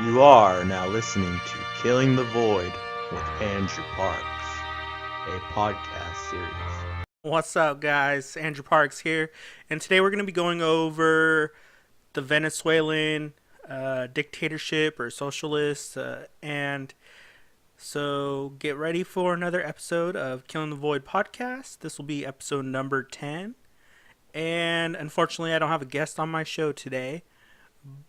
You are now listening to Killing the Void with Andrew Parks, a podcast series. What's up, guys? Andrew Parks here, and today we're going to be going over the Venezuelan dictatorship or socialist, and so get ready for another episode of Killing the Void podcast. This will be episode number 10, and unfortunately, I don't have a guest on my show today,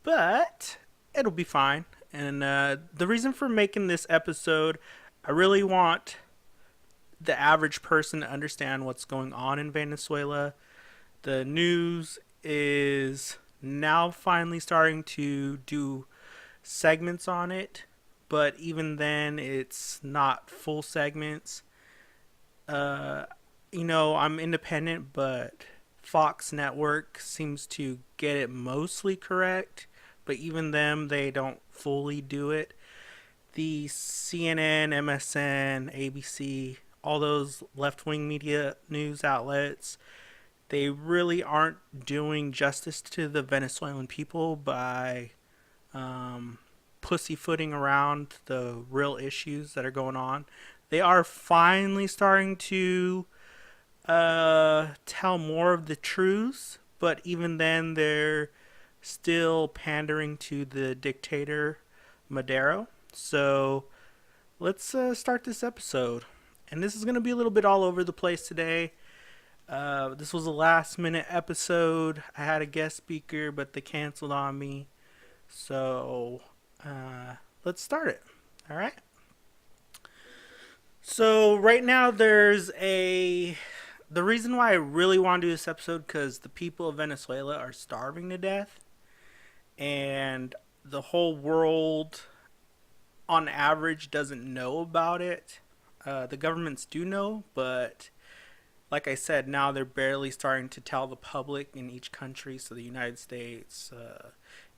but it'll be fine. And the reason for making this episode, I really want the average person to understand what's going on in Venezuela. The news is now finally starting to do segments on it, but even then, it's not full segments. Uh, I'm independent, but Fox Network seems to get it mostly correct, but even them, they don't fully do it. The CNN, MSN, ABC, all those left wing media news outlets, they really aren't doing justice to the Venezuelan people by um, pussyfooting around the real issues that are going on. They are finally starting to tell more of the truths, but even then, they're still pandering to the dictator Maduro. So let's start this episode. And this is going to be a little bit all over the place today. This was a last minute episode. I had a guest speaker, but they canceled on me. So let's start it. All right. So right now the reason why I really want to do this episode because the people of Venezuela are starving to death, and the whole world, on average, doesn't know about it. The governments do know, but like I said, now they're barely starting to tell the public in each country. So the United States,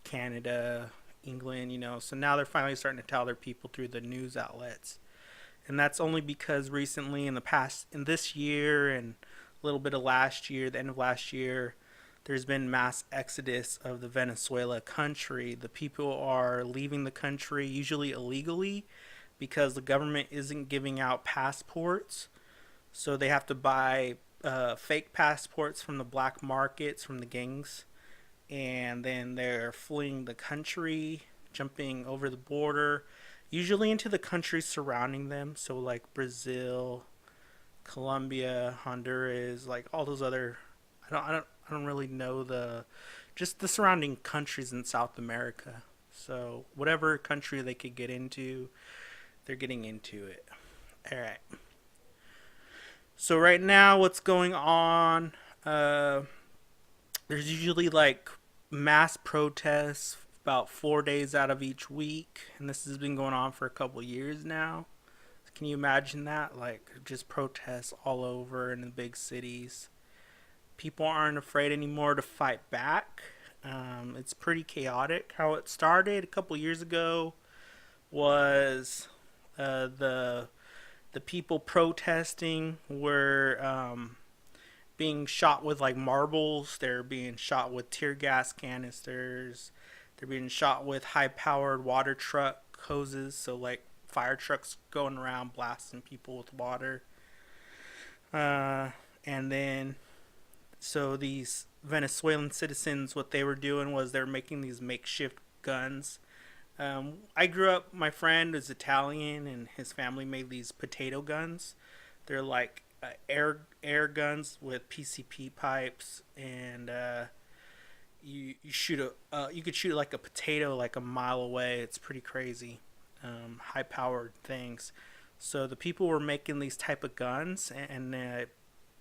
Canada, England, So now they're finally starting to tell their people through the news outlets. And that's only because recently, in this year and a little bit of last year, the end of last year, there's been mass exodus of the Venezuela country. The people are leaving the country, usually illegally, because the government isn't giving out passports. So they have to buy fake passports from the black markets, from the gangs. And then they're fleeing the country, jumping over the border, usually into the countries surrounding them. So, like Brazil, Colombia, Honduras, like all those other. I don't really know just the surrounding countries in South America. So, whatever country they could get into, they're getting into it. All right. So right now, what's going on? There's usually like mass protests about 4 days out of each week, and this has been going on for a couple years now. Can you imagine that? Like just protests all over in the big cities. People aren't afraid anymore to fight back. It's pretty chaotic. How it started a couple years ago was the people protesting were being shot with like marbles. They're being shot with tear gas canisters. They're being shot with high powered water truck hoses. So like fire trucks going around blasting people with water. And then so these Venezuelan citizens, what they were doing was they're making these makeshift guns. I grew up. My friend is Italian, and his family made these potato guns. They're like air guns with PCP pipes, and you could shoot like a potato like a mile away. It's pretty crazy. High powered things. So the people were making these type of guns, and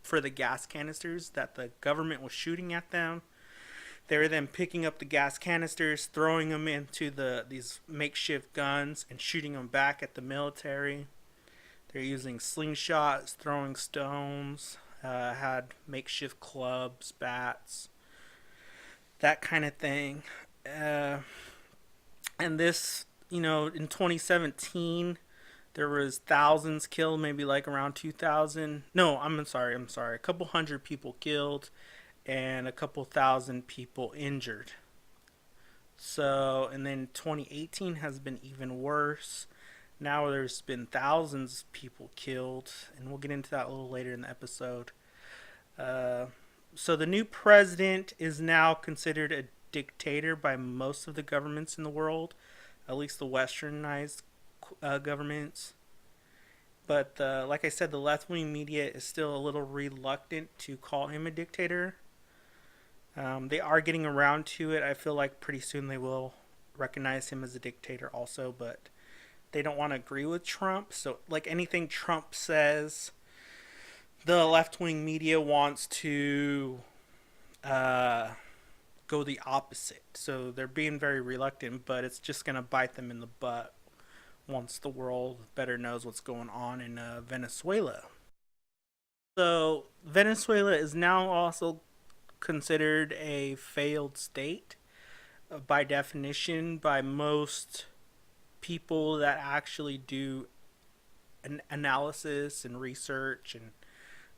for the gas canisters that the government was shooting at them, they were then picking up the gas canisters, throwing them into these makeshift guns, and shooting them back at the military. They're using slingshots, throwing stones, had makeshift clubs, bats, that kind of thing. And this, in 2017, there was thousands killed, maybe like around 2,000. No, I'm sorry. A couple hundred people killed and a couple thousand people injured. So, and then 2018 has been even worse. Now there's been thousands of people killed, and we'll get into that a little later in the episode. Uh, so the new president is now considered a dictator by most of the governments in the world, at least the westernized governments. But like I said, the left wing media is still a little reluctant to call him a dictator. They are getting around to it. I feel like pretty soon they will recognize him as a dictator also, but they don't want to agree with Trump. So, like anything Trump says, the left wing media wants to uh, go the opposite. So they're being very reluctant, but it's just going to bite them in the butt once the world better knows what's going on in Venezuela. So Venezuela is now also considered a failed state by definition by most people that actually do an analysis and research and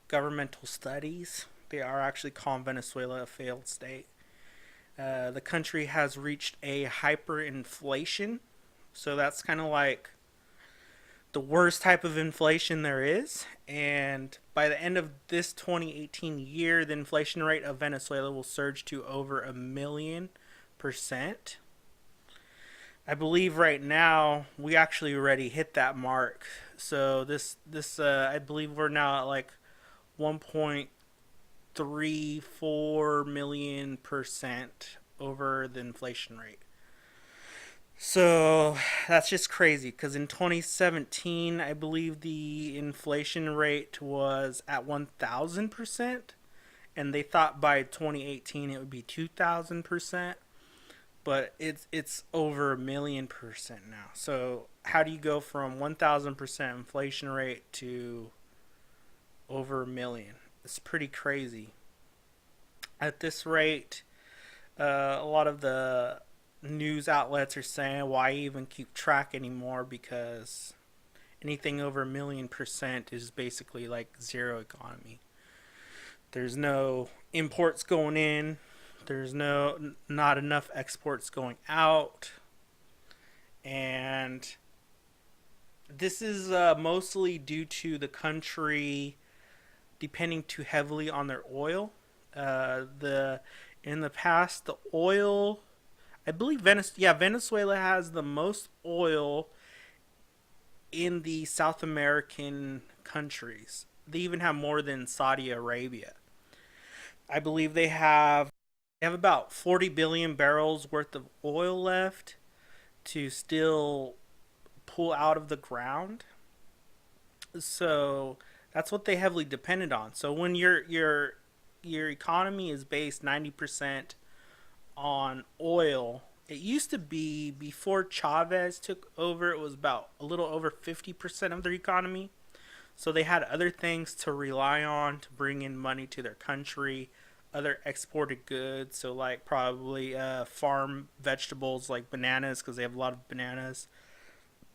governmental studies. They are actually calling Venezuela a failed state. The country has reached a hyperinflation, so that's kind of like the worst type of inflation there is. And by the end of this 2018 year, the inflation rate of Venezuela will surge to over 1,000,000%. I believe right now we actually already hit that mark. So I believe we're now at like 1.34 million% over the inflation rate. So that's just crazy because in 2017, I believe the inflation rate was at 1,000%, and they thought by 2018 it would be 2,000%, but it's over 1,000,000% now. So how do you go from 1,000% inflation rate to over 1,000,000? It's pretty crazy. At this rate, a lot of the news outlets are saying why even keep track anymore because anything over 1,000,000% is basically like zero economy. There's no imports going in. There's not enough exports going out, and this is mostly due to the country depending too heavily on their oil. The in the past, the oil, I believe Venezuela has the most oil in the South American countries. They even have more than Saudi Arabia. I believe they have about 40 billion barrels worth of oil left to still pull out of the ground. So that's what they heavily depended on. So when your economy is based 90% on oil, it used to be before Chavez took over, it was about a little over 50% of their economy. So they had other things to rely on to bring in money to their country, other exported goods. So like probably farm vegetables like bananas because they have a lot of bananas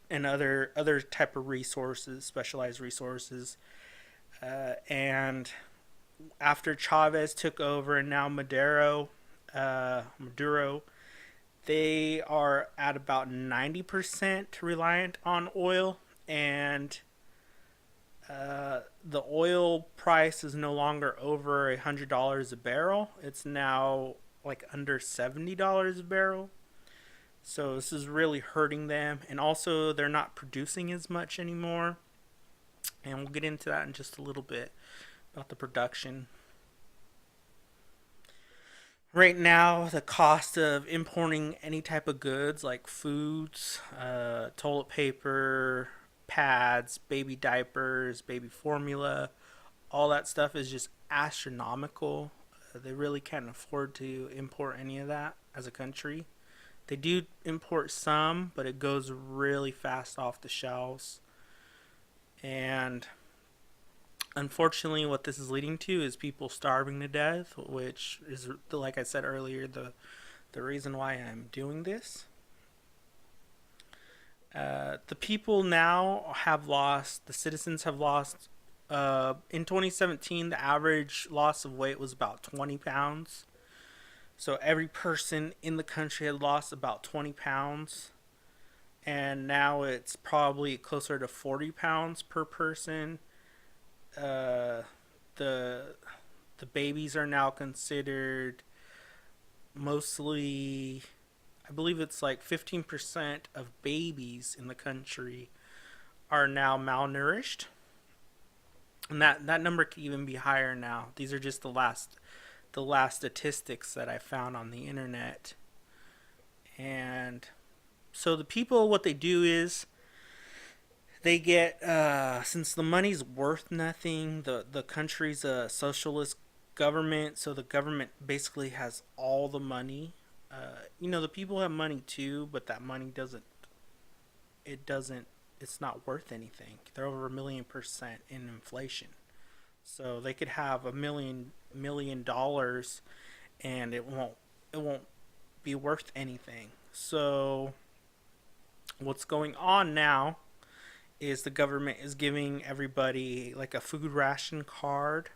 and other type of resources, specialized resources. And after Chavez took over and now Maduro, they are at about 90% reliant on oil, and the oil price is no longer over $100 a barrel. It's now like under $70 a barrel. So this is really hurting them, and also they're not producing as much anymore. And we'll get into that in just a little bit about the production. Right now, the cost of importing any type of goods like foods, toilet paper, pads, baby diapers, baby formula, all that stuff is just astronomical. They really can't afford to import any of that as a country. They do import some, but it goes really fast off the shelves. And unfortunately, what this is leading to is people starving to death, which is, like I said earlier, the reason why I'm doing this. The people now have lost, the citizens have lost, in 2017, the average loss of weight was about 20 pounds. So every person in the country had lost about 20 pounds, and now it's probably closer to 40 pounds per person. Uh, the the babies are now considered mostly, I believe it's like 15% of babies in the country are now malnourished, and that number could even be higher now. These are just the last statistics that I found on the internet. And so the people, what they do is they get, since the money's worth nothing, the country's a socialist government, so the government basically has all the money. The people have money too, but that money doesn't it's not worth anything. They're over a 1,000,000% in inflation. So they could have $1 million, and it won't be worth anything. So what's going on now is the government is giving everybody like a food ration card.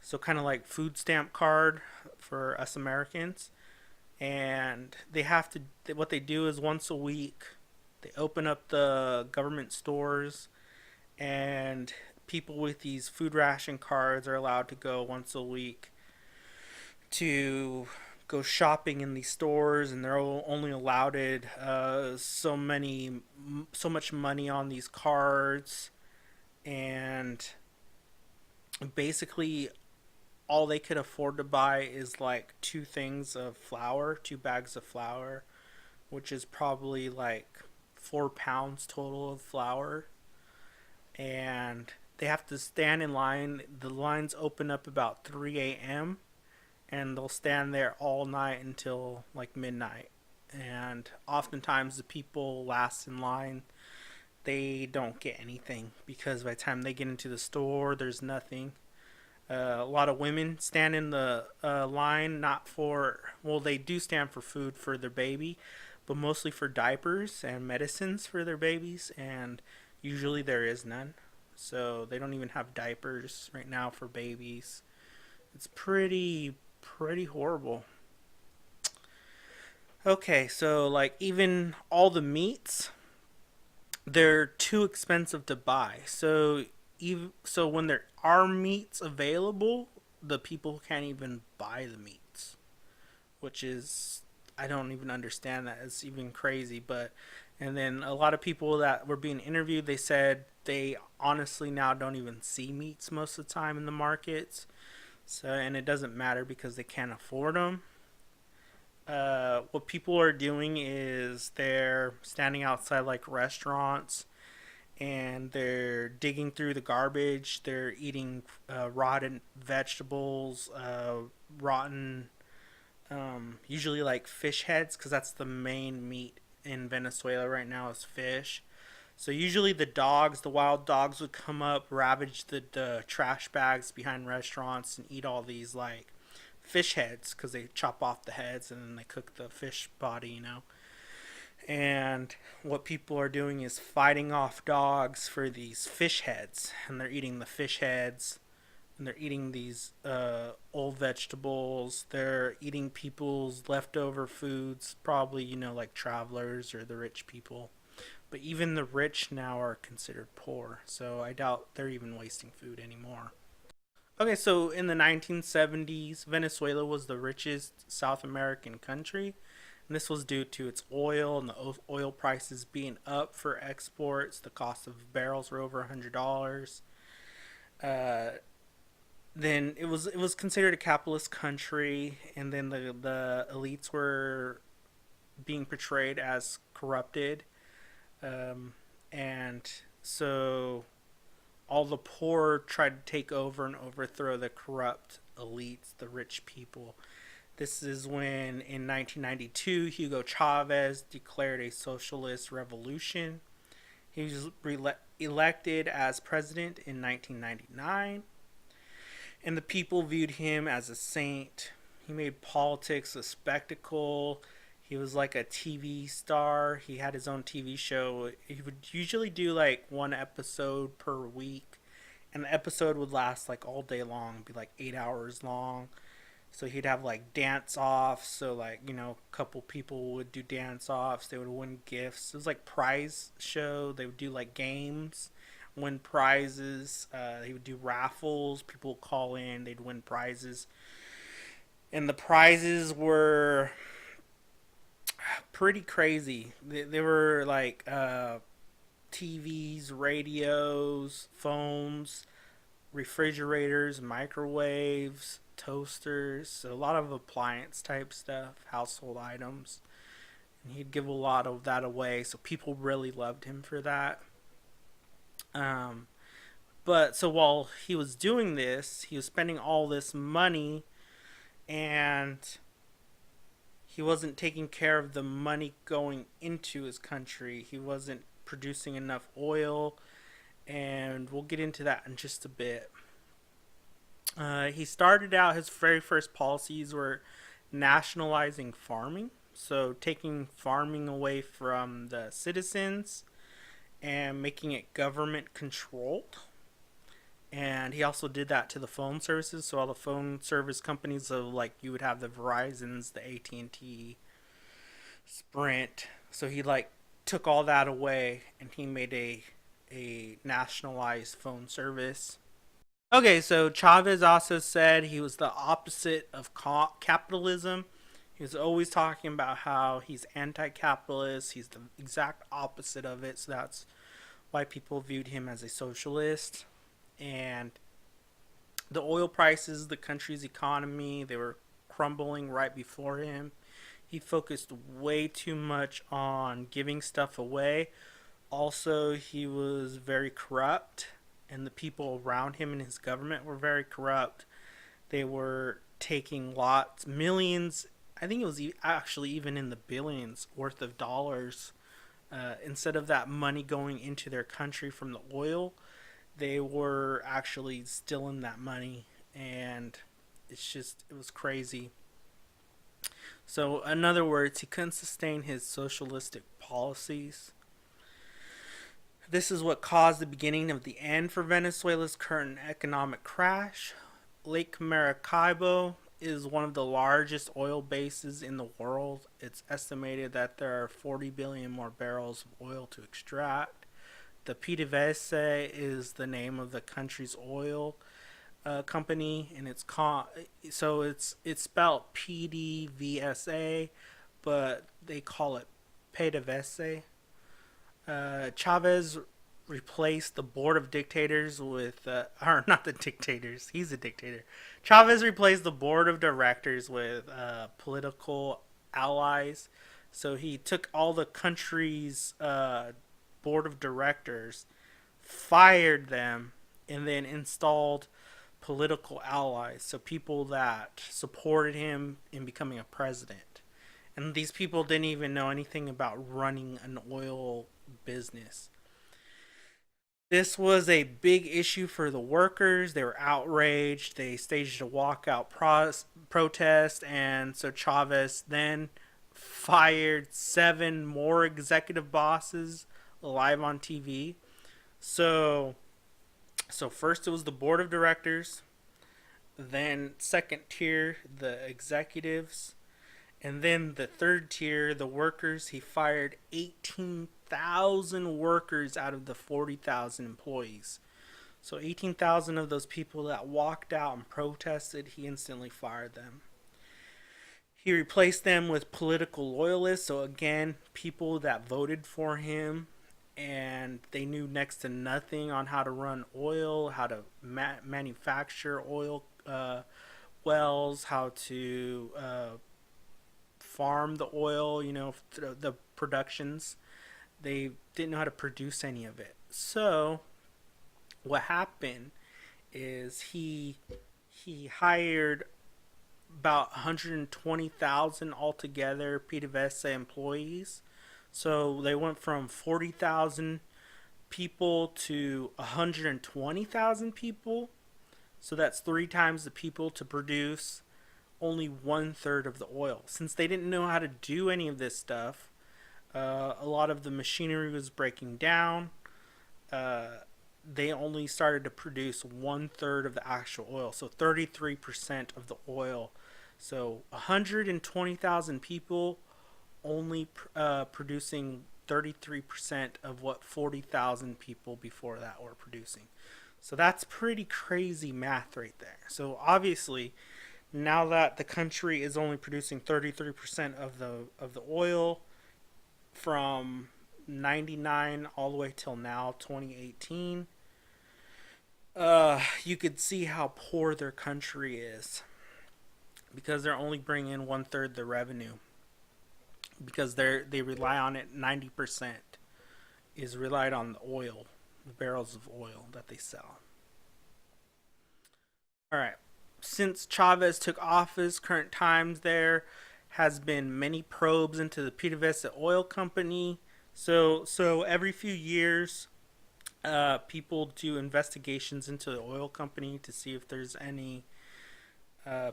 So kind of like food stamp card for us Americans. And they have to, what they do is once a week they open up the government stores, and people with these food ration cards are allowed to go once a week to go shopping in these stores, and they're only allowed so much money on these cards, and basically all they could afford to buy is like two bags of flour, which is probably like 4 pounds total of flour. And they have to stand in line. The lines open up about 3 a.m. and they'll stand there all night until like midnight. And oftentimes the people last in line, they don't get anything because by the time they get into the store, there's nothing. A lot of women stand in the line, not for, well, they do stand for food for their baby, but mostly for diapers and medicines for their babies, and usually there is none. So they don't even have diapers right now for babies. It's pretty horrible. Okay, so like even all the meats, they're too expensive to buy. So when there are meats available, the people can't even buy the meats, which is, I don't even understand that. It's even crazy. But and then a lot of people that were being interviewed, they said they honestly now don't even see meats most of the time in the markets. So, and it doesn't matter because they can't afford them. What people are doing is they're standing outside like restaurants, and they're digging through the garbage. They're eating rotten vegetables, rotten, usually like fish heads, because that's the main meat in Venezuela right now is fish. So usually the wild dogs would come up, ravage the trash bags behind restaurants, and eat all these like fish heads because they chop off the heads and then they cook the fish body. And what people are doing is fighting off dogs for these fish heads, and they're eating the fish heads, and they're eating these old vegetables. They're eating people's leftover foods, probably like travelers or the rich people. But even the rich now are considered poor, so I doubt they're even wasting food anymore. Okay, so in the 1970s, Venezuela was the richest South American country. And this was due to its oil and the oil prices being up for exports. The cost of barrels were over $100. Uh, then it was considered a capitalist country, and then the elites were being portrayed as corrupted, and so all the poor tried to take over and overthrow the corrupt elites, the rich people. This is when, in 1992, Hugo Chavez declared a socialist revolution. He was elected as president in 1999, and the people viewed him as a saint. He made politics a spectacle. He was like a TV star. He had his own TV show. He would usually do like one episode per week, and the episode would last like all day long, be like 8 hours long. So he'd have like dance offs. So like, a couple people would do dance offs. They would win gifts. It was like prize show. They would do like games, win prizes. He would do raffles. People would call in. They'd win prizes, and the prizes were pretty crazy. They were like TVs, radios, phones, refrigerators, microwaves, toasters, so a lot of appliance type stuff, household items. And he'd give a lot of that away, so people really loved him for that. Um, but so while he was doing this, he was spending all this money, and he wasn't taking care of the money going into his country. He wasn't producing enough oil, and we'll get into that in just a bit. He started out, his very first policies were nationalizing farming, so taking farming away from the citizens and making it government controlled. And he also did that to the phone services, so all the phone service companies, so like you would have the Verizons, the AT&T, Sprint. So he like took all that away, and he made a nationalized phone service. Okay, so Chavez also said he was the opposite of capitalism. He was always talking about how he's anti-capitalist. He's the exact opposite of it. So that's why people viewed him as a socialist. And the oil prices, the country's economy, they were crumbling right before him. He focused way too much on giving stuff away. Also, he was very corrupt, and the people around him and his government were very corrupt. They were taking lots, millions, I think it was actually even in the billions worth of dollars. Instead of that money going into their country from the oil, they were actually stealing that money, and it was crazy. So, in other words, he couldn't sustain his socialistic policies. This is what caused the beginning of the end for Venezuela's current economic crash. Lake Maracaibo is one of the largest oil bases in the world. It's estimated that there are 40 billion more barrels of oil to extract. The PDVSA is the name of the country's oil company, and it's spelled PDVSA, but they call it PDVSA. Chavez replaced the board of dictators with, or not the dictators, he's a dictator. Chavez replaced the board of directors with political allies. So he took all the country's board of directors, fired them, and then installed political allies. So people that supported him in becoming a president. And these people didn't even know anything about running an oil business. This was a big issue for the workers. They were outraged. They staged a walkout protest, and so Chavez then fired 7 more executive bosses live on TV. So, first it was the board of directors, then second tier the executives, and then the third tier, the workers. He fired 18,000 workers out of the 40,000 employees. So 18,000 of those people that walked out and protested, he instantly fired them. He replaced them with political loyalists. So again, people that voted for him, and they knew next to nothing on how to run oil, how to manufacture oil wells, how to farm the oil, the productions. They didn't know how to produce any of it. So what happened is he hired about 120,000 altogether PDVSA employees. So they went from 40,000 people to 120,000 people. So that's 3 times the people to produce only 1/3 of the oil. Since they didn't know how to do any of this stuff, a lot of the machinery was breaking down. They only started to produce 1/3 of the actual oil. So 33% of the oil So 120,000 people only producing 33% of what 40,000 people before that were producing. So that's pretty crazy math right there. So obviously, now that the country is only producing 33% of the oil from 99 all the way till now 2018, you could see how poor their country is because they're only bringing in one third the revenue because they rely on it. 90% is relied on the oil, the barrels of oil that they sell. All right. Since Chavez took office, current times there has been many probes into the PDVSA oil company. So every few years, people do investigations into the oil company to see if there's any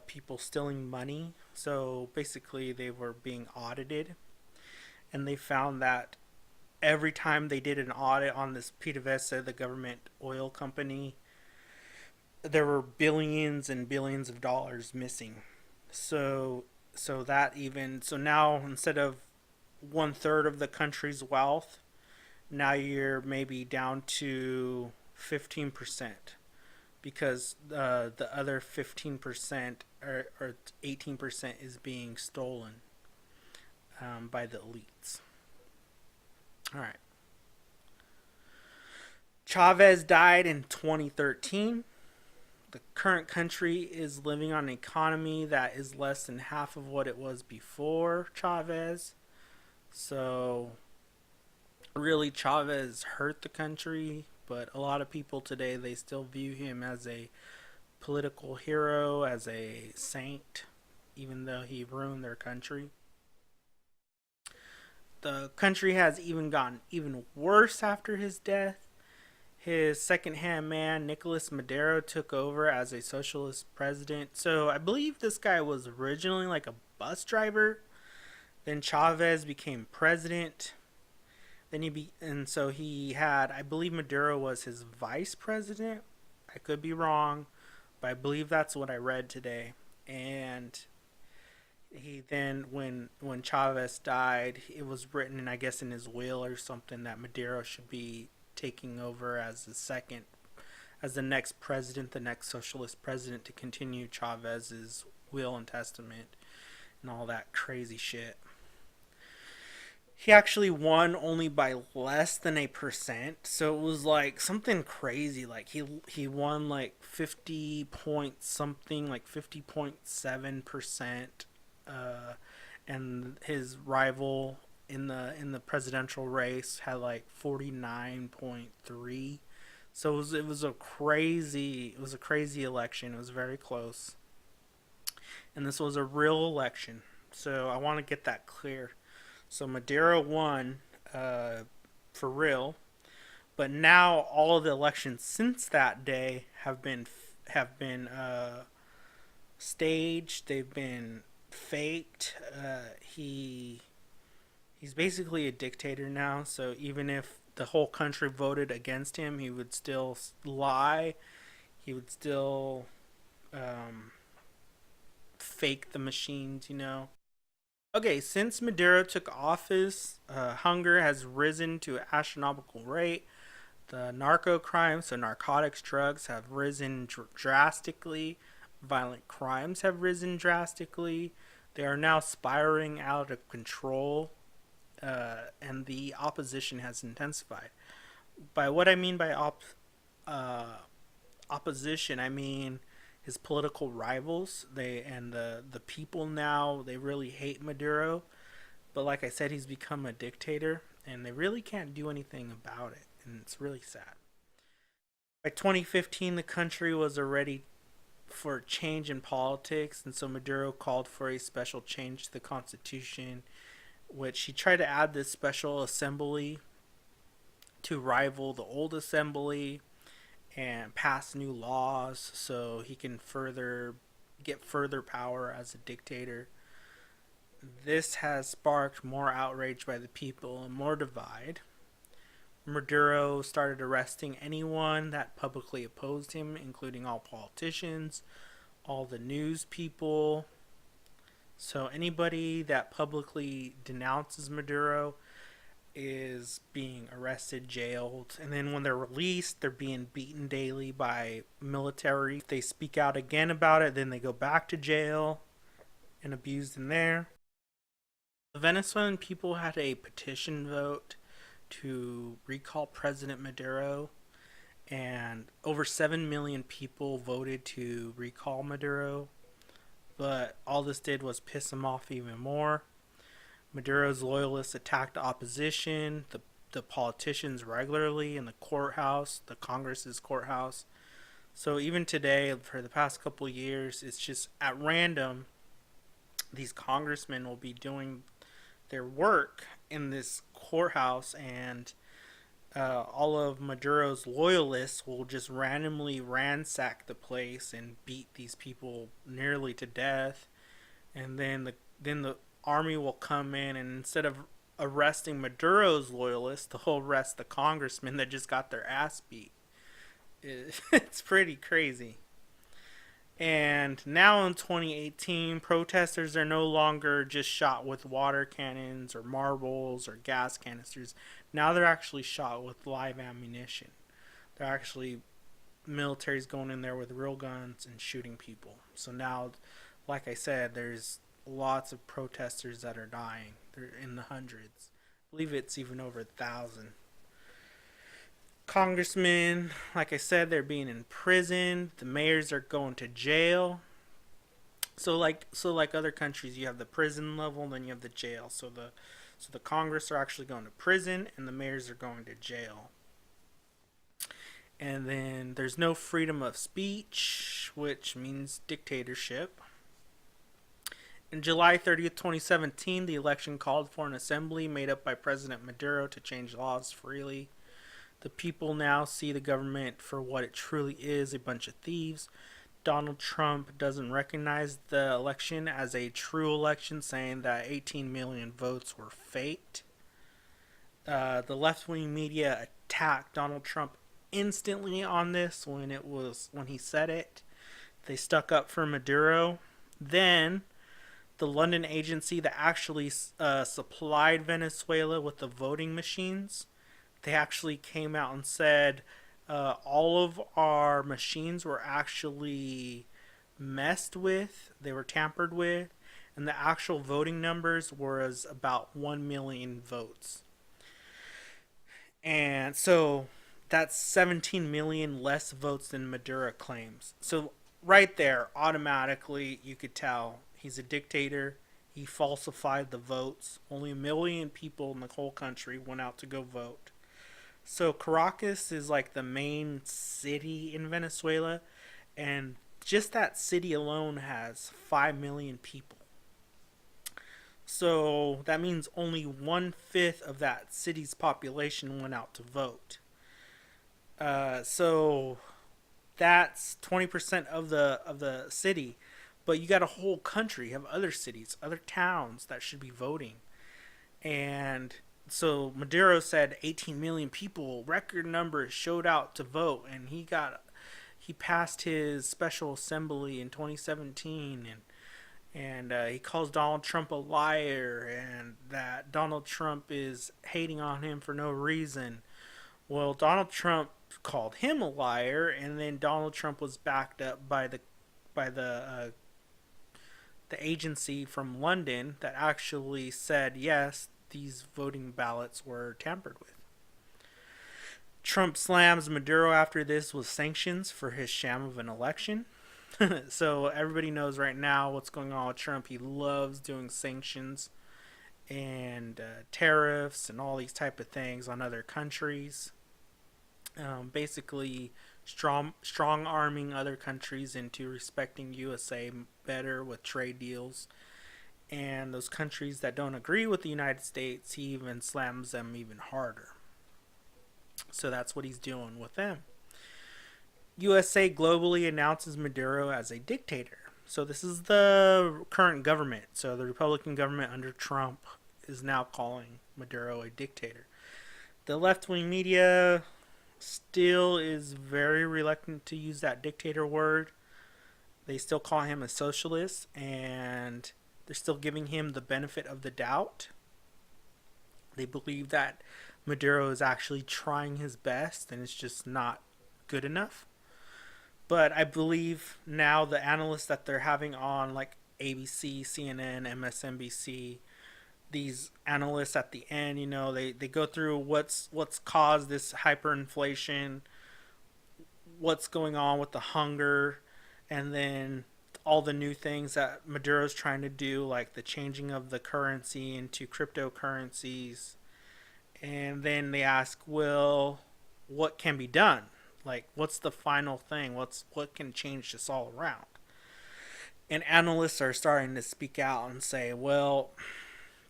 people stealing money. So basically, they were being audited, and they found that every time they did an audit on this PDVSA, the government oil company, there were billions and billions of dollars missing. So now instead of one third of the country's wealth, now you're maybe down to 15% because the other 15% or 18% is being stolen by the elites. All right. Chavez died in 2013. The current country is living on an economy that is less than half of what it was before Chavez. So, really, Chavez hurt the country, but a lot of people today, they still view him as a political hero, as a saint, even though he ruined their country. The country has even gotten even worse after his death. His second-hand man, Nicolas Maduro, took over as a socialist president. So I believe this guy was originally like a bus driver. Then Chavez became president. And so he had, I believe Maduro was his vice president. I could be wrong, but I believe that's what I read today. And he then, when Chavez died, it was written, I guess, in his will or something that Maduro should be taking over as the next president, the next socialist president, to continue Chavez's will and testament and all that crazy shit. He actually won only by less than a percent, so it was like something crazy. Like he won like 50 point something, like 50.7%, and his rival in the presidential race had like 49.3. So it was a crazy election. It was very close, and this was a real election. So I want to get that clear. So Maduro won, for real, but now all of the elections since that day have been staged. They've been faked. He's basically a dictator now. So even if the whole country voted against him, he would still lie. He would still fake the machines, Okay, since Maduro took office, hunger has risen to an astronomical rate. The narco crimes, so narcotics, drugs, have risen drastically. Violent crimes have risen drastically. They are now spiraling out of control, and the opposition has intensified. By what I mean by opposition, I mean his political rivals. The people now, they really hate Maduro, but like I said, he's become a dictator, and they really can't do anything about it, and it's really sad. By 2015, the country was already for a change in politics, and so Maduro called for a special change to the constitution, which he tried to add this special assembly to rival the old assembly and pass new laws so he can get further power as a dictator. This has sparked more outrage by the people and more divide. Maduro started arresting anyone that publicly opposed him, including all politicians, all the news people, So anybody that publicly denounces Maduro is being arrested, jailed, and then when they're released, they're being beaten daily by military. If they speak out again about it, then they go back to jail and abused in there. The Venezuelan people had a petition vote to recall President Maduro, and over 7 million people voted to recall Maduro, but all this did was piss him off even more. Maduro's loyalists attacked the opposition, the politicians regularly in the courthouse, the Congress's courthouse. So even today, for the past couple of years, it's just at random, these congressmen will be doing their work in this courthouse, and all of Maduro's loyalists will just randomly ransack the place and beat these people nearly to death. And then the army will come in, and instead of arresting Maduro's loyalists, they'll arrest the congressmen that just got their ass beat. It's pretty crazy. And now in 2018, protesters are no longer just shot with water cannons or marbles or gas canisters. Now they're actually shot with live ammunition. They're actually, military's going in there with real guns and shooting people. So now, like I said, there's lots of protesters that are dying. They're in the hundreds. I believe it's even over 1,000. Congressmen, like I said, they're being imprisoned. The mayors are going to jail. So like other countries, you have the prison level, and then you have the jail. So the Congress are actually going to prison, and the mayors are going to jail. And then there's no freedom of speech, which means dictatorship. In July 30th, 2017, the election called for an assembly made up by President Maduro to change laws freely. The people now see the government for what it truly is, a bunch of thieves. Donald Trump doesn't recognize the election as a true election, saying that 18 million votes were faked. The left-wing media attacked Donald Trump instantly on this when he said it. They stuck up for Maduro. Then the London agency that actually supplied Venezuela with the voting machines, they actually came out and said all of our machines were actually messed with, they were tampered with, and the actual voting numbers was about 1 million votes. And so that's 17 million less votes than Maduro claims. So right there, automatically, you could tell he's a dictator. He falsified the votes. Only 1 million people in the whole country went out to go vote. So Caracas is like the main city in Venezuela, and just that city alone has 5 million people. So that means only 1/5 of that city's population went out to vote. So that's 20% of the city, but you got a whole country, you have other cities, other towns that should be voting. And so Maduro said 18 million people, record numbers, showed out to vote, and he passed his special assembly in 2017, and he calls Donald Trump a liar, and that Donald Trump is hating on him for no reason. Well, Donald Trump called him a liar, and then Donald Trump was backed up by the agency from London that actually said yes, these voting ballots were tampered with. Trump slams Maduro after this with sanctions for his sham of an election. So everybody knows right now what's going on with Trump. He loves doing sanctions and tariffs and all these type of things on other countries. Basically strong arming other countries into respecting USA better with trade deals. And those countries that don't agree with the United States, he even slams them even harder. So that's what he's doing with them. USA globally announces Maduro as a dictator. So this is the current government. So the Republican government under Trump is now calling Maduro a dictator. The left-wing media still is very reluctant to use that dictator word. They still call him a socialist, and They're still giving him the benefit of the doubt. They believe that Maduro is actually trying his best and it's just not good enough. But I believe now the analysts that they're having on, like ABC, CNN, MSNBC, these analysts at the end, they go through what's caused this hyperinflation, what's going on with the hunger, and then all the new things that Maduro's trying to do, like the changing of the currency into cryptocurrencies. And then they ask, well, what can be done? Like, what's the final thing? What can change this all around? And analysts are starting to speak out and say, well,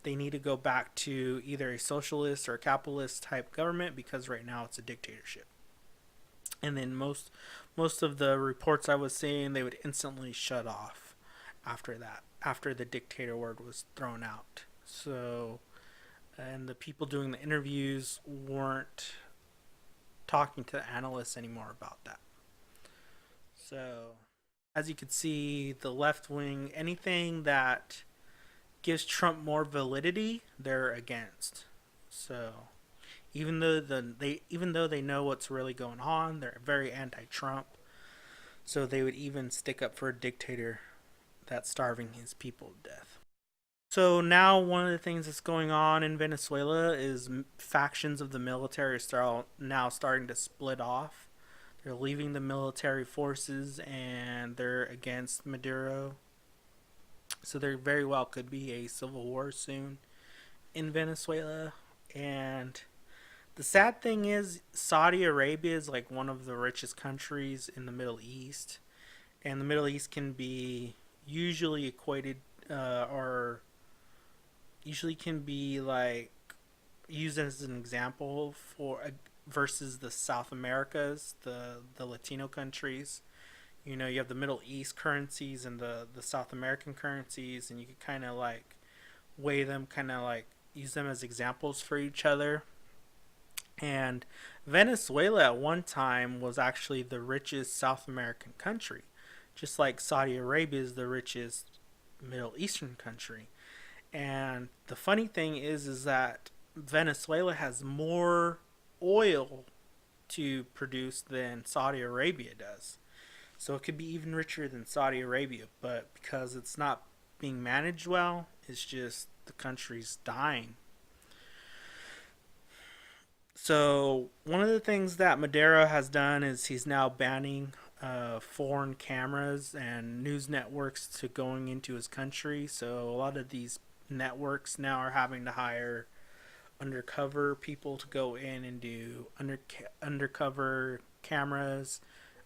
they need to go back to either a socialist or a capitalist type government because right now it's a dictatorship. And then most of the reports I was seeing, they would instantly shut off after that, after the dictator word was thrown out. So, and the people doing the interviews weren't talking to the analysts anymore about that. So, as you can see, the left wing, anything that gives Trump more validity, they're against. So, even though they know what's really going on, they're very anti-Trump. So they would even stick up for a dictator that's starving his people to death. So now one of the things that's going on in Venezuela is factions of the military are now starting to split off. They're leaving the military forces and they're against Maduro. So there very well could be a civil war soon in Venezuela. And the sad thing is Saudi Arabia is like one of the richest countries in the Middle East. And the Middle East can be usually equated or usually can be like used as an example for versus the South Americas, the Latino countries. You have the Middle East currencies and the South American currencies, and you could kind of like weigh them, kind of like use them as examples for each other. And Venezuela at one time was actually the richest South American country, just like Saudi Arabia is the richest Middle Eastern country. And the funny thing is that Venezuela has more oil to produce than Saudi Arabia does. So it could be even richer than Saudi Arabia, but because it's not being managed well, it's just the country's dying. So one of the things that Maduro has done is he's now banning foreign cameras and news networks to going into his country. So a lot of these networks now are having to hire undercover people to go in and do undercover cameras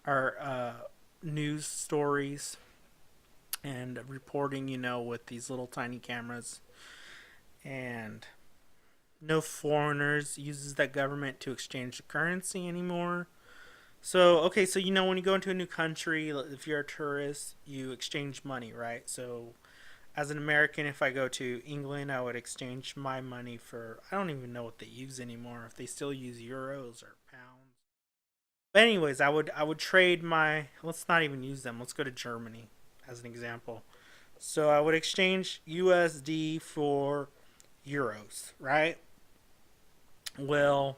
or news stories and reporting, with these little tiny cameras. And no foreigners uses that government to exchange the currency anymore. So, okay, so when you go into a new country, if you're a tourist, you exchange money, right? So as an American, if I go to England, I would exchange my money for, I don't even know what they use anymore, if they still use euros or pounds. But anyways, I would trade my, let's not even use them. Let's go to Germany as an example. So I would exchange USD for euros, right? Well,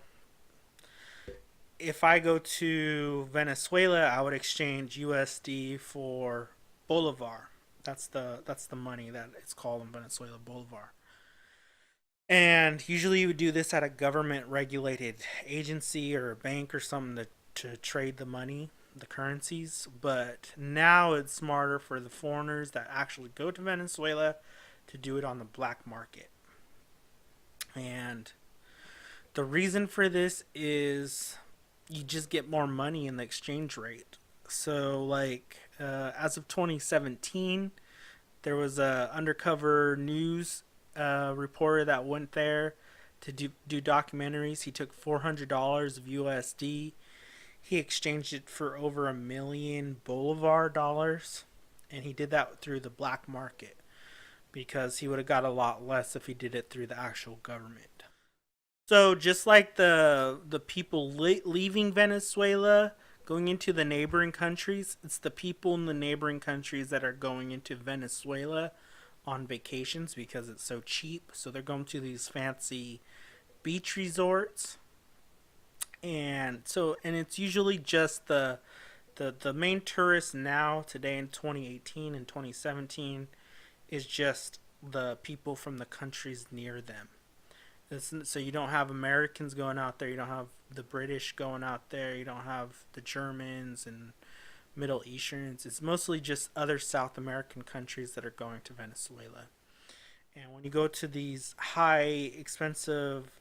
if I go to Venezuela, I would exchange USD for Bolivar. That's the money that it's called in Venezuela, Bolivar. And usually you would do this at a government regulated agency or a bank or something to trade the money, the currencies. But now it's smarter for the foreigners that actually go to Venezuela to do it on the black market. And the reason for this is you just get more money in the exchange rate. So like as of 2017, there was a undercover news reporter that went there to do documentaries. He took $400 of USD. He exchanged it for over $1 million Bolivar dollars, and he did that through the black market because he would have got a lot less if he did it through the actual government. So just like the people leaving Venezuela, going into the neighboring countries, it's the people in the neighboring countries that are going into Venezuela on vacations because it's so cheap. So they're going to these fancy beach resorts, and it's usually just the main tourists now today in 2018 and 2017 is just the people from the countries near them. So you don't have Americans going out there, you don't have the British going out there, you don't have the Germans and Middle Easterns. It's mostly just other South American countries that are going to Venezuela. And when you go to these high expensive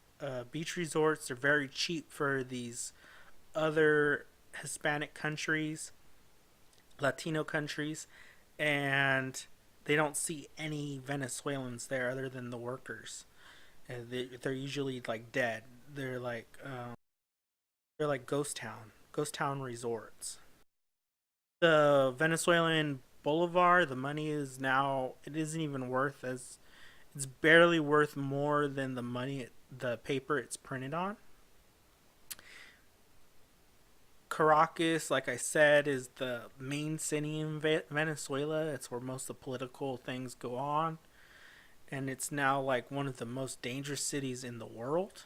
beach resorts, they're very cheap for these other Hispanic countries, Latino countries, and they don't see any Venezuelans there other than the workers. And they're usually like dead. They're like ghost town resorts. The Venezuelan bolivar, the money is now it isn't even worth as it's barely worth more than the paper it's printed on. Caracas, like I said, is the main city in Venezuela. It's where most of the political things go on, and it's now like one of the most dangerous cities in the world.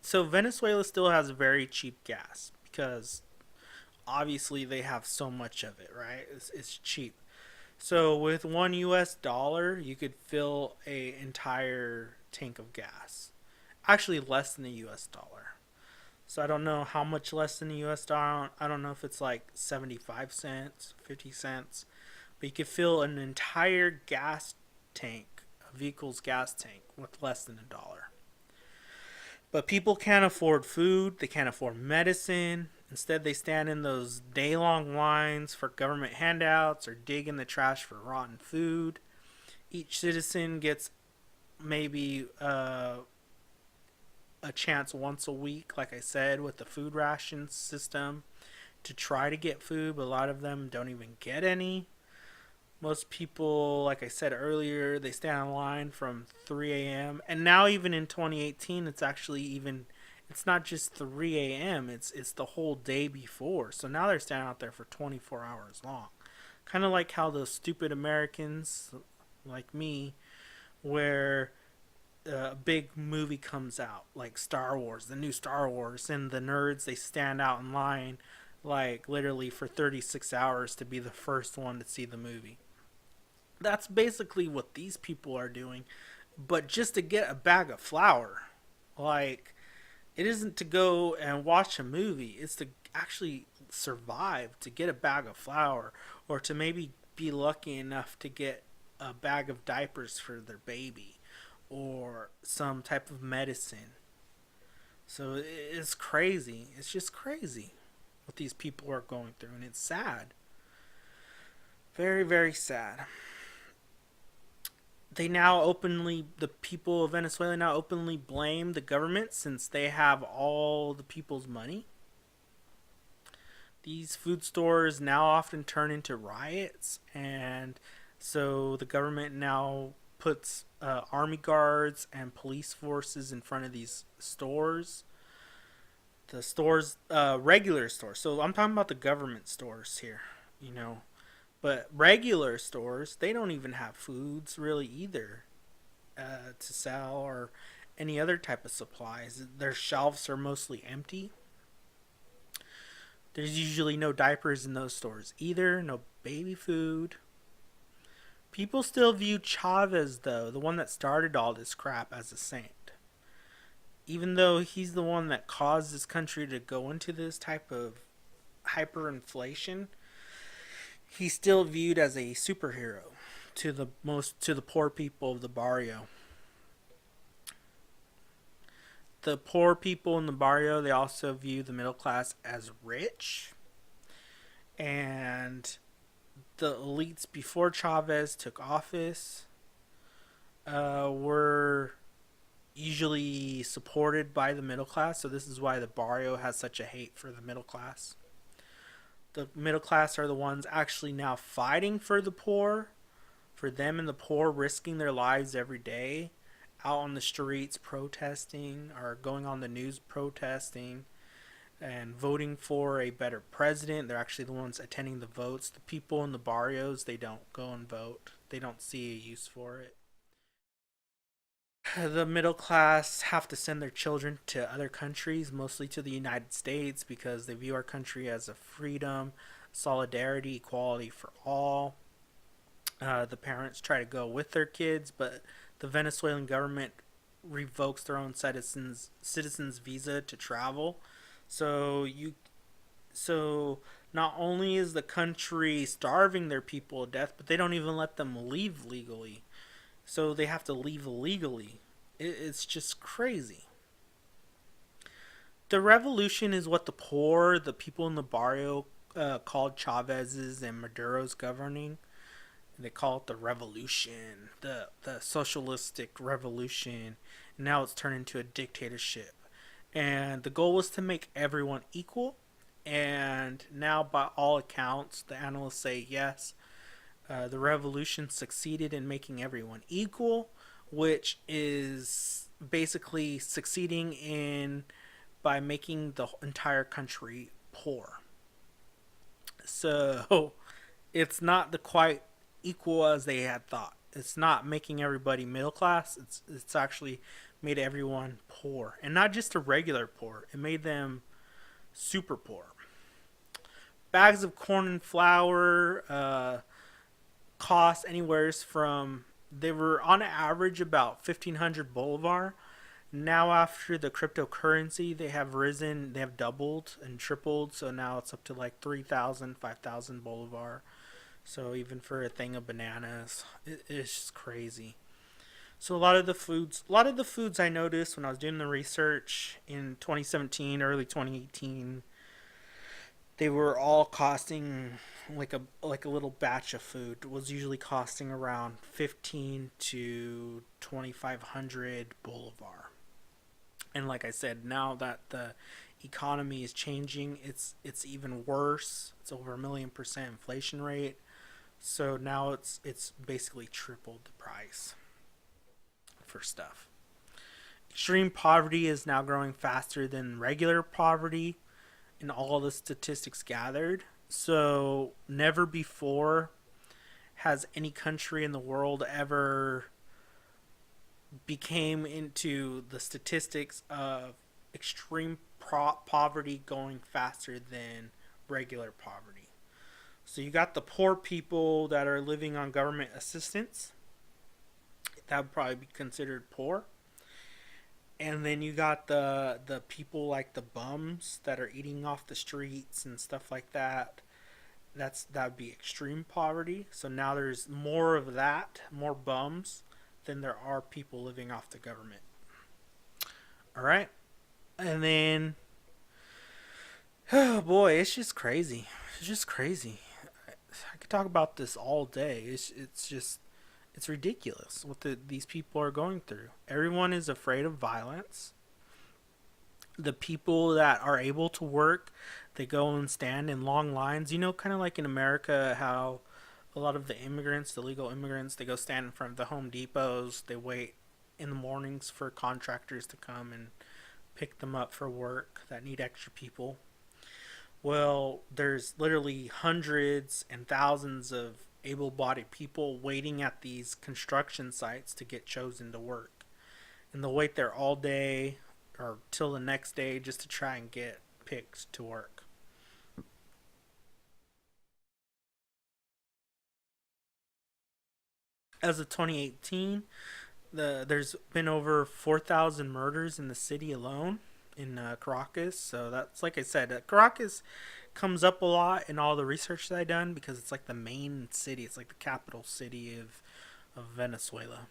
So Venezuela still has very cheap gas because obviously they have so much of it, right? It's cheap. So with $1, you could fill a entire tank of gas. Actually, less than a US dollar. So I don't know how much less than a US dollar. I don't know if it's like 75 cents, 50 cents. But you could fill an entire gas tank, a vehicle's gas tank, with less than $1. But people can't afford food, they can't afford medicine. Instead, they stand in those day long lines for government handouts or dig in the trash for rotten food. Each citizen gets maybe a chance once a week, like I said, with the food ration system to try to get food, but a lot of them don't even get any. Most people, like I said earlier, they stand in line from 3 a.m. And now even in 2018, it's not just 3 a.m. It's the whole day before. So now they're standing out there for 24 hours long. Kind of like how those stupid Americans like me, where a big movie comes out, like Star Wars, the new Star Wars, and the nerds, they stand out in line like literally for 36 hours to be the first one to see the movie. That's basically what these people are doing, but just to get a bag of flour. Like, it isn't to go and watch a movie, it's to actually survive, to get a bag of flour, or to maybe be lucky enough to get a bag of diapers for their baby, or some type of medicine. So it's crazy. It's just crazy what these people are going through, and it's sad. Very, very sad. The people of Venezuela now openly blame the government since they have all the people's money. These food stores now often turn into riots, and so the government now puts army guards and police forces in front of these stores. The stores, regular stores. So I'm talking about the government stores here, you know. But regular stores, they don't even have foods really either to sell or any other type of supplies. Their shelves are mostly empty. There's usually no diapers in those stores either, no baby food. People still view Chavez, though, the one that started all this crap, as a saint. Even though he's the one that caused this country to go into this type of hyperinflation, he's still viewed as a superhero to the poor people of the barrio. The poor people in the barrio, they also view the middle class as rich, and the elites before Chavez took office were usually supported by the middle class. So this is why the barrio has such a hate for the middle class. The middle class are the ones actually now fighting for the poor, for them and the poor, risking their lives every day out on the streets protesting or going on the news protesting and voting for a better president. They're actually the ones attending the votes. The people in the barrios, they don't go and vote. they don't see a use for it. The middle class have to send their children to other countries, mostly to the United States, because they view our country as a freedom, solidarity, equality for all. The parents try to go with their kids, but the Venezuelan government revokes their own citizens visa to travel. So so not only is the country starving their people to death, but they don't even let them leave legally. So they have to leave illegally. It's just crazy. The revolution is what the poor, the people in the barrio, called Chavez's and Maduro's governing. They call it the revolution, the socialistic revolution. Now it's turned into a dictatorship. And the goal was to make everyone equal. And now, by all accounts, the analysts say yes, the revolution succeeded in making everyone equal, which is basically succeeding in by making the entire country poor. So it's not the quite equal as they had thought. It's not making everybody middle class. It's actually made everyone poor, and not just a regular poor. It made them super poor. Bags of corn and flour cost anywhere from, they were on average about 1,500 bolivar. Now after the cryptocurrency, they have risen, they have doubled and tripled, so now it's up to like 3,000, 5,000 bolivar. So even for a thing of bananas, it's just crazy. So a lot of the foods I noticed when I was doing the research in 2017, early 2018, they were all costing like a little batch of food was usually costing around 15 to 2,500 bolivar. And like I said, now that the economy is changing, it's even worse. It's over 1,000,000% inflation rate. So now it's basically tripled the price for stuff. Extreme poverty is now growing faster than regular poverty in all the statistics gathered. So never before has any country in the world ever became into the statistics of extreme poverty going faster than regular poverty. So you got the poor people that are living on government assistance. That would probably be considered poor. And then you got the people like the bums that are eating off the streets and stuff like that. That would be extreme poverty. So now there's more of that, more bums than there are people living off the government. All right. And then oh boy, it's just crazy. It's just crazy. I could talk about this all day. It's just it's ridiculous what these people are going through. Everyone is afraid of violence. The people that are able to work, they go and stand in long lines. You know, kind of like in America, how a lot of the immigrants, the legal immigrants, they go stand in front of the Home Depots. They wait in the mornings for contractors to come and pick them up for work that need extra people. Well, there's literally hundreds and thousands of able-bodied people waiting at these construction sites to get chosen to work, and they'll wait there all day or till the next day just to try and get picked to work. As of 2018, there's been over 4,000 murders in the city alone in Caracas. So that's, like I said, Caracas comes up a lot in all the research that I done because it's like the main city. It's like the capital city of Venezuela.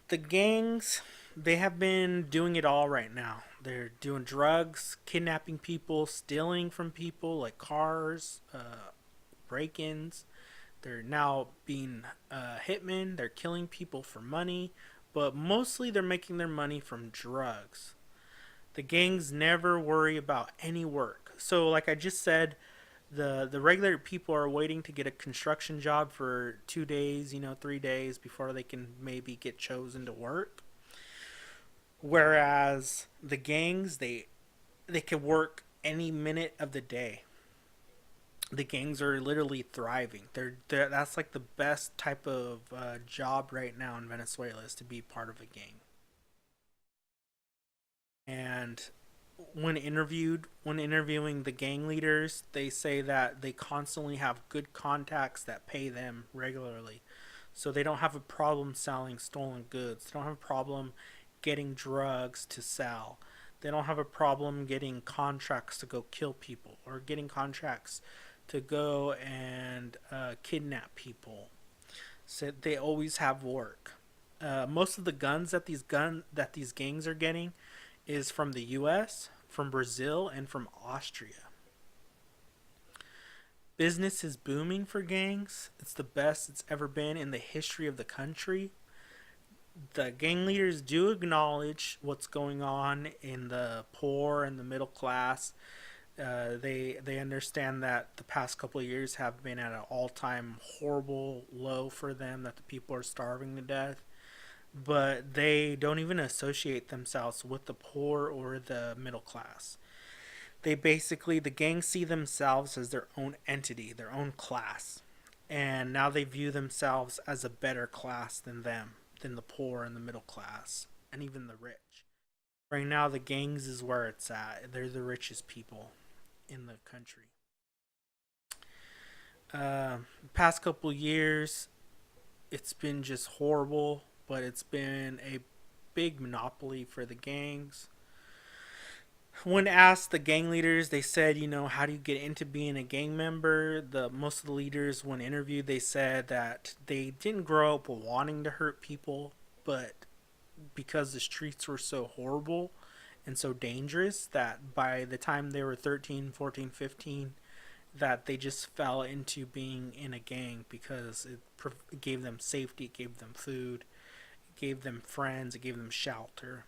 The gangs, they have been doing it all right now. They're doing drugs, kidnapping people, stealing from people like cars, break-ins. They're now being hitmen. They're killing people for money, but mostly they're making their money from drugs. The gangs never worry about any work. So, like I just said, the regular people are waiting to get a construction job for 2 days, 3 days before they can maybe get chosen to work. Whereas the gangs, they can work any minute of the day. The gangs are literally thriving. That's like the best type of job right now in Venezuela is to be part of a gang. And when interviewing the gang leaders, they say that they constantly have good contacts that pay them regularly. So they don't have a problem selling stolen goods. They don't have a problem getting drugs to sell. They don't have a problem getting contracts to go kill people or getting contracts to go and kidnap people. So they always have work. Most of the guns that these gangs are getting is from the U.S., from Brazil, and from Austria. Business is booming for gangs. It's the best it's ever been in the history of the country. The gang leaders do acknowledge what's going on in the poor and the middle class. They understand that the past couple of years have been at an all-time horrible low for them, that the people are starving to death, but they don't even associate themselves with the poor or the middle class. The gangs see themselves as their own entity, their own class, and now they view themselves as a better class than them, than the poor and the middle class, and even the rich. Right now, the gangs is where it's at. They're the richest people in the country. Past couple years, it's been just horrible, but it's been a big monopoly for the gangs. When asked, the gang leaders, they said, how do you get into being a gang member? The most of the leaders, when interviewed, they said that they didn't grow up wanting to hurt people, but because the streets were so horrible and so dangerous, that by the time they were 13, 14, 15, that they just fell into being in a gang because it gave them safety, it gave them food, it gave them friends, it gave them shelter.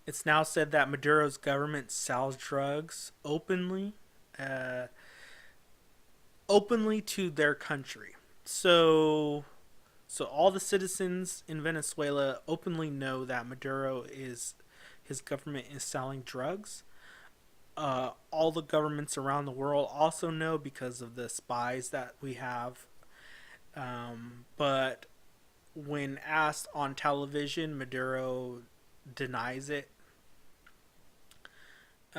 It's now said that Maduro's government sells drugs uh, openly to their country. So all the citizens in Venezuela openly know that his government is selling drugs. All the governments around the world also know because of the spies that we have. But when asked on television, Maduro denies it.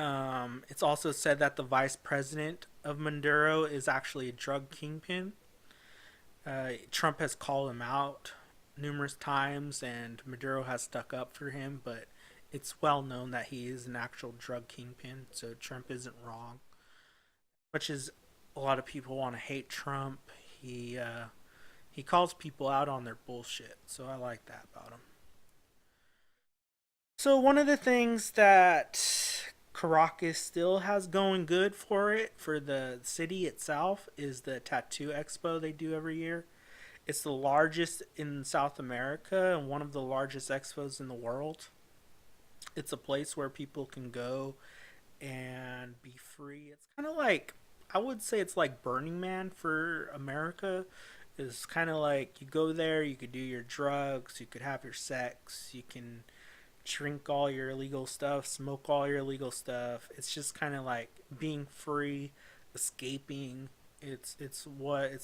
It's also said that the vice president of Maduro is actually a drug kingpin. Trump has called him out numerous times, and Maduro has stuck up for him, but it's well known that he is an actual drug kingpin, so Trump isn't wrong. Much as a lot of people want to hate Trump, he calls people out on their bullshit, so I like that about him. So one of the things that Caracas still has going good for it, for the city itself, is the tattoo expo they do every year. It's the largest in South America and one of the largest expos in the world. It's a place where people can go and be free. It's kind of like, I would say it's like Burning Man for America. It's kind of like you go there, you could do your drugs, you could have your sex, you can drink all your illegal stuff, smoke all your illegal stuff. It's just kind of like being free, escaping. It's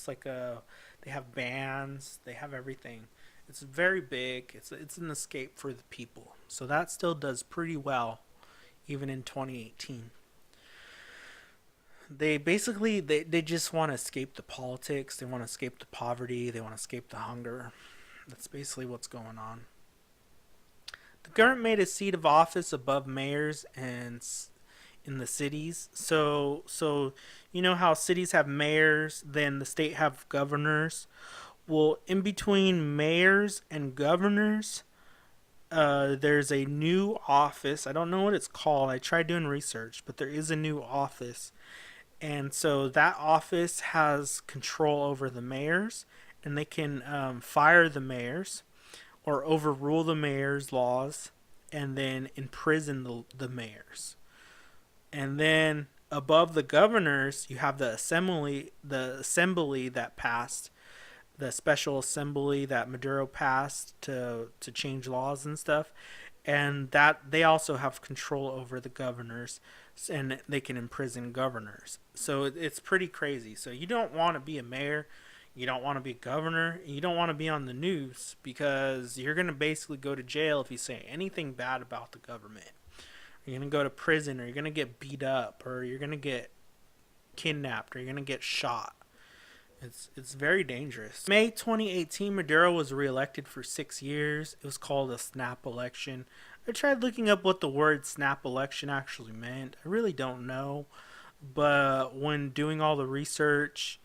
like a they have bands, they have everything. It's very big. It's an escape for the people. So that still does pretty well even in 2018. They just want to escape the politics, they want to escape the poverty, they want to escape the hunger. That's basically what's going on. The government made a seat of office above mayors and in the cities. So you know how cities have mayors, then the state have governors. Well, in between mayors and governors, there's a new office. I don't know what it's called. I tried doing research, but there is a new office, and so that office has control over the mayors, and they can fire the mayors or overrule the mayor's laws, and then imprison the mayors. And then above the governors, you have the assembly that passed, the special assembly that Maduro passed to change laws and stuff. and that they also have control over the governors, and they can imprison governors. So it's pretty crazy. So you don't want to be a mayor, you don't want to be a governor, you don't want to be on the news, because you're going to basically go to jail if you say anything bad about the government. You're going to go to prison, or you're going to get beat up, or you're going to get kidnapped, or you're going to get shot. It's very dangerous. May 2018, Maduro was reelected for 6 years. It was called a snap election. I tried looking up what the word snap election actually meant. I really don't know. But when doing all the research,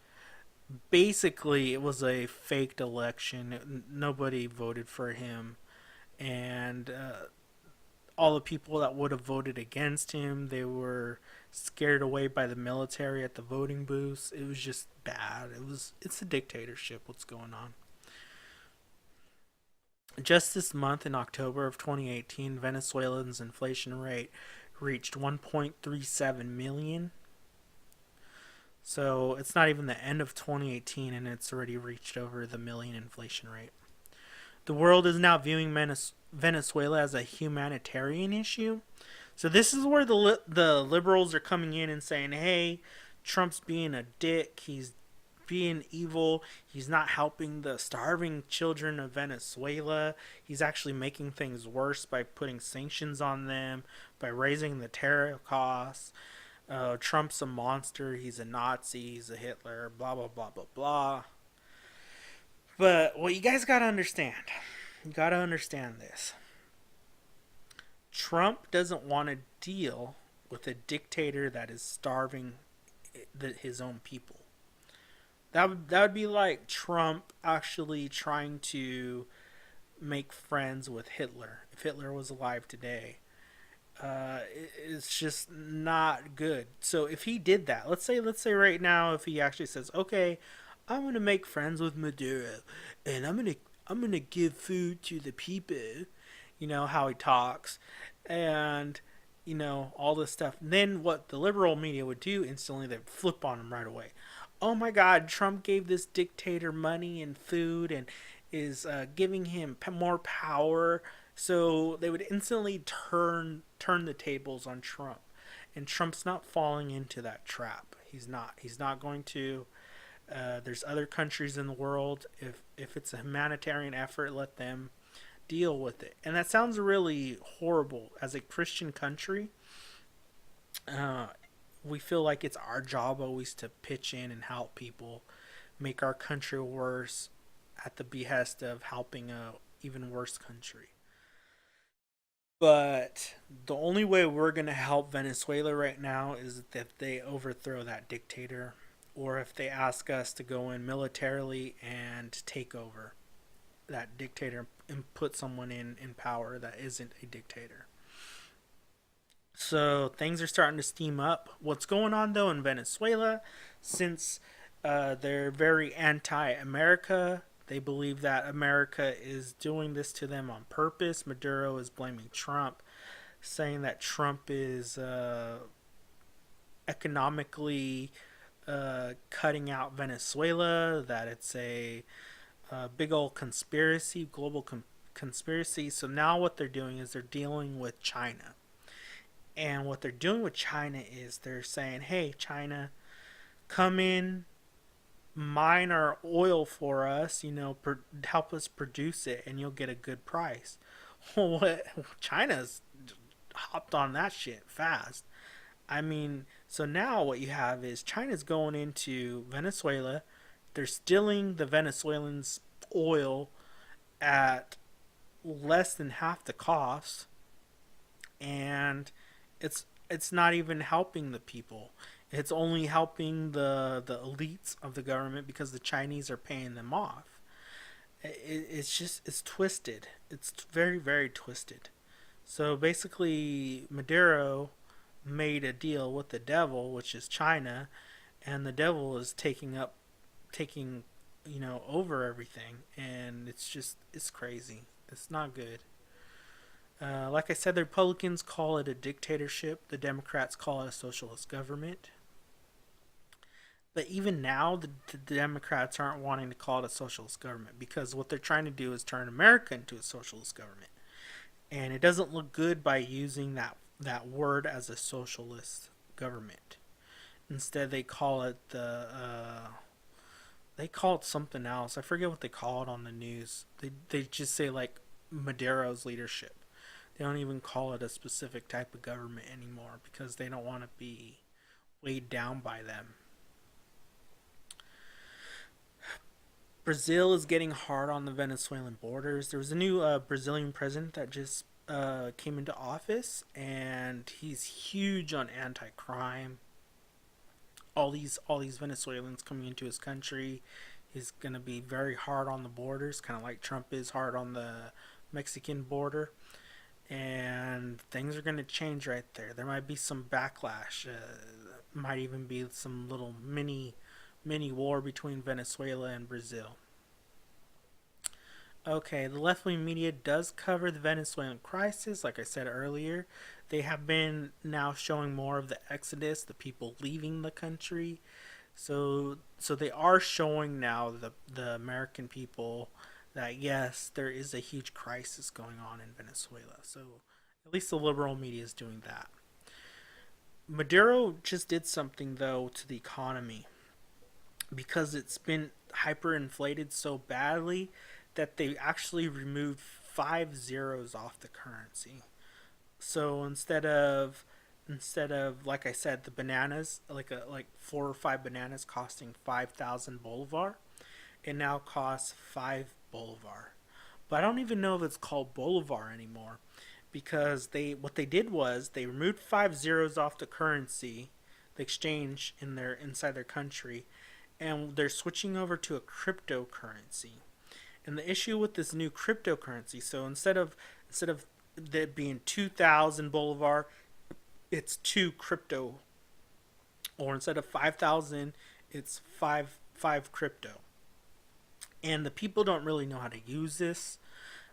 basically it was a faked election. Nobody voted for him. And all the people that would have voted against him, they were scared away by the military at the voting booths. It was just bad. It's a dictatorship what's going on. Just this month in October of 2018, Venezuela's inflation rate reached 1.37 million. So it's not even the end of 2018 and it's already reached over the million inflation rate. The world is now viewing Venezuela as a humanitarian issue. So this is where the liberals are coming in and saying, "Hey, Trump's being a dick. He's being evil. He's not helping the starving children of Venezuela. He's actually making things worse by putting sanctions on them, by raising the tariff costs. Trump's a monster. He's a Nazi. He's a Hitler. Blah blah blah blah blah." But what you guys gotta understand, this. Trump doesn't want to deal with a dictator that is starving his own people. That would be like Trump actually trying to make friends with Hitler. If Hitler was alive today, it's just not good. So if he did that, let's say right now, if he actually says, "Okay, I'm gonna make friends with Maduro, and I'm gonna give food to the people," you know how he talks, and all this stuff. And then what the liberal media would do instantly, they'd flip on him right away. "Oh my God, Trump gave this dictator money and food and is giving him more power." So they would instantly turn the tables on Trump, and Trump's not falling into that trap. He's not. He's not going to. There's other countries in the world. If it's a humanitarian effort, let them deal with it. And that sounds really horrible. As a Christian country, we feel like it's our job always to pitch in and help people, make our country worse at the behest of helping a even worse country. But the only way we're going to help Venezuela right now is if they overthrow that dictator, or if they ask us to go in militarily and take over that dictator and put someone in power that isn't a dictator. So things are starting to steam up. What's going on though in Venezuela, since they're very anti-America, they believe that America is doing this to them on purpose. Maduro is blaming Trump, saying that Trump is economically cutting out Venezuela, that it's a big old conspiracy, global conspiracy. So now what they're doing is they're dealing with China. And what they're doing with China is they're saying, "Hey, China, come in, mine our oil for us, help us produce it, and you'll get a good price." What? China's hopped on that shit fast. I mean, so now what you have is China's going into Venezuela. They're stealing the Venezuelans' oil at less than half the cost, and it's not even helping the people. It's only helping the elites of the government because the Chinese are paying them off. It's twisted. It's very, very twisted. So basically, Maduro made a deal with the devil, which is China, and the devil is taking over everything, and it's crazy. It's not good. Like I said, the Republicans call it a dictatorship. The Democrats call it a socialist government. But even now, the Democrats aren't wanting to call it a socialist government, because what they're trying to do is turn America into a socialist government. and it doesn't look good by using that word as a socialist government. Instead, they call it something else. I forget what they call it on the news. They just say like Maduro's leadership. They don't even call it a specific type of government anymore because they don't want to be weighed down by them. Brazil is getting hard on the Venezuelan borders. There was a new Brazilian president that just came into office, and he's huge on anti-crime. All these Venezuelans coming into his country. He's gonna be very hard on the borders, kind of like Trump is hard on the Mexican border. And things are gonna change right there. There might be some backlash. Might even be some little mini war between Venezuela and Brazil. Okay, the left wing media does cover the Venezuelan crisis. Like I said earlier, they have been now showing more of the exodus, the people leaving the country. So they are showing now the American people that yes, there is a huge crisis going on in Venezuela. So at least the liberal media is doing that. Maduro just did something though to the economy because it's been hyperinflated so badly that they actually removed 5 zeros off the currency. So instead of like I said, the bananas like 4 or 5 bananas costing 5,000 bolivar, it now costs 5 bolivar. But I don't even know if it's called bolivar anymore because they what they did was they removed 5 zeros off the currency, the exchange in their inside their country, and they're switching over to a cryptocurrency. And the issue with this new cryptocurrency, so instead of that being 2,000 bolivar, it's two crypto, or instead of 5,000, it's five crypto. And the people don't really know how to use this.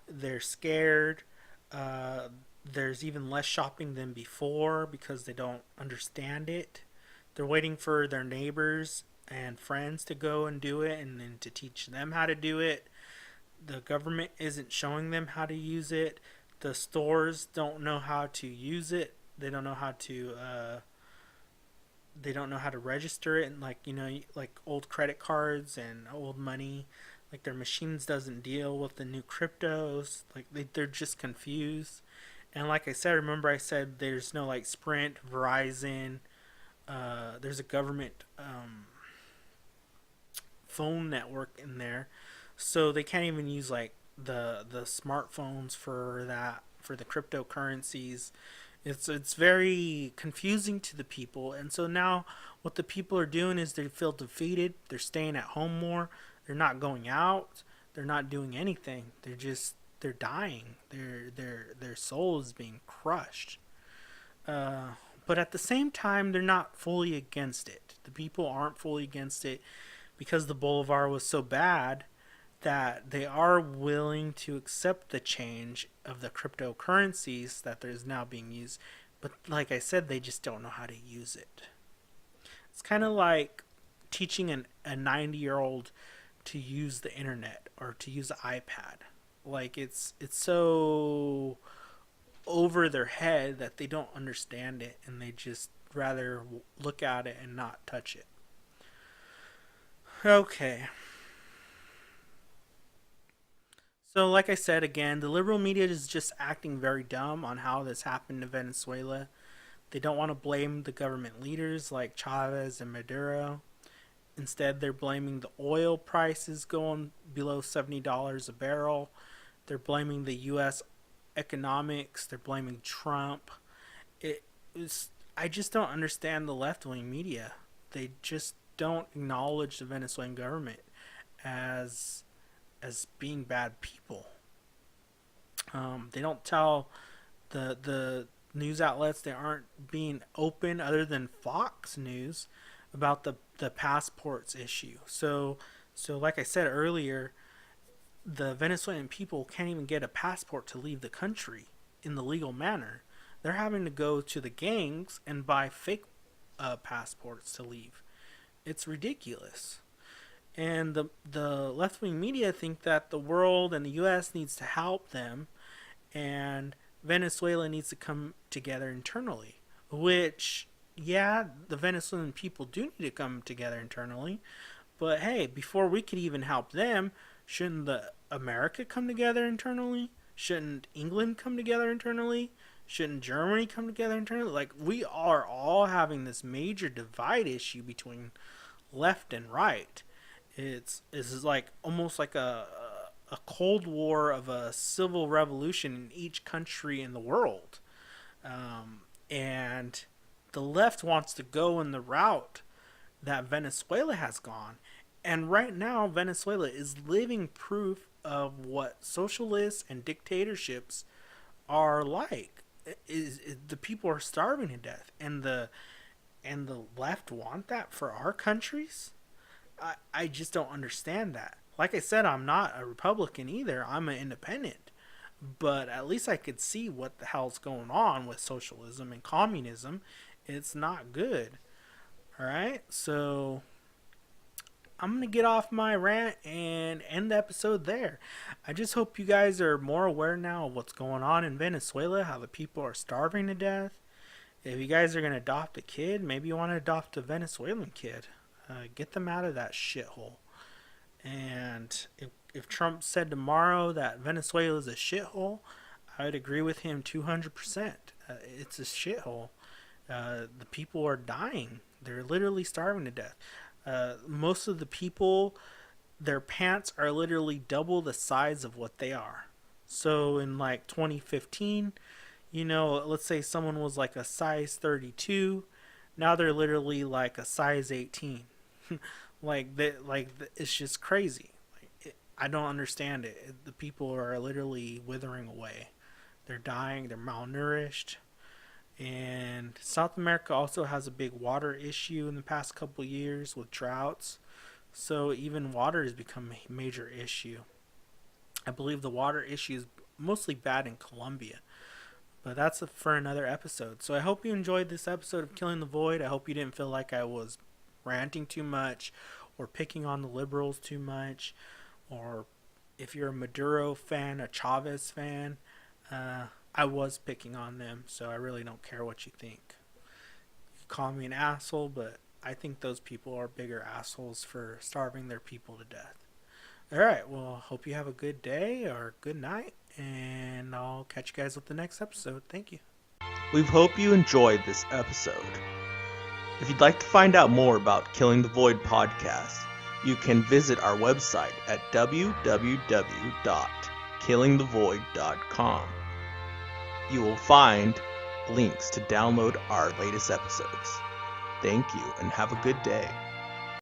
They're scared. Uh, there's even less shopping than before because they don't understand it. They're waiting for their neighbors and friends to go and do it and then to teach them how to do it. The government isn't showing them how to use it. The stores don't know how to use it. They don't know how to register it, and like like old credit cards and old money, like their machines doesn't deal with the new cryptos. Like they're just confused. And like I said, remember I said there's no like Sprint, Verizon. There's a government phone network in there, so they can't even use like the smartphones for that for the cryptocurrencies. It's very confusing to the people, and so now what the people are doing is they feel defeated. They're staying at home more. They're not going out. They're not doing anything. They're dying. Their soul is being crushed. But at the same time, they're not fully against it. The people aren't fully against it because the Bolivar was so bad that they are willing to accept the change of the cryptocurrencies that is now being used. But like I said, they just don't know how to use it. It's kind of like teaching a 90-year-old to use the internet or to use an iPad. Like it's so over their head that they don't understand it and they just rather look at it and not touch it. Okay. So, like I said again, the liberal media is just acting very dumb on how this happened to Venezuela. They don't want to blame the government leaders like Chavez and Maduro. Instead, they're blaming the oil prices going below $70 a barrel. They're blaming the U.S. economics. They're blaming Trump. It is, I just don't understand the left wing media. They just don't acknowledge the Venezuelan government as being bad people. They don't tell the news outlets they aren't being open other than Fox News about the passports issue. So like I said earlier, the Venezuelan people can't even get a passport to leave the country in the legal manner. They're having to go to the gangs and buy fake passports to leave. It's ridiculous. And the left wing media think that the world and the U.S. needs to help them, and Venezuela needs to come together internally. Which, yeah, the Venezuelan people do need to come together internally. But hey, before we could even help them, shouldn't the America come together internally? Shouldn't England come together internally? Shouldn't Germany come together internally? Like, we are all having this major divide issue between left and right. It's like almost like a cold war of a civil revolution in each country in the world, and the left wants to go in the route that Venezuela has gone. And right now, Venezuela is living proof of what socialists and dictatorships are like. The people are starving to death, and the left want that for our countries. I just don't understand that. Like I said, I'm not a Republican either. I'm an independent. But at least I could see what the hell's going on with socialism and communism. It's not good. Alright? So I'm going to get off my rant and end the episode there. I just hope you guys are more aware now of what's going on in Venezuela, how the people are starving to death. If you guys are going to adopt a kid, maybe you want to adopt a Venezuelan kid. Get them out of that shithole. And if Trump said tomorrow that Venezuela is a shithole, I would agree with him 200%. It's a shithole. The people are dying. They're literally starving to death. Most of the people, their pants are literally double the size of what they are. So in like 2015, let's say someone was like a size 32. Now they're literally like a size 18. It's just crazy. I don't understand it. The people are literally withering away. They're dying. They're malnourished. And South America also has a big water issue in the past couple years with droughts. So even water has become a major issue. I believe the water issue is mostly bad in Colombia. But that's for another episode. So I hope you enjoyed this episode of Killing the Void. I hope you didn't feel like I was ranting too much or picking on the liberals too much, or if you're a Maduro fan, a Chavez fan, I was picking on them, so I really don't care what you think. You call me an asshole, but I think those people are bigger assholes for starving their people to death. Alright, well, hope you have a good day or good night, and I'll catch you guys with the next episode. Thank you. We hope you enjoyed this episode. If you'd like to find out more about Killing the Void podcast, you can visit our website at www.killingthevoid.com. You will find links to download our latest episodes. Thank you and have a good day.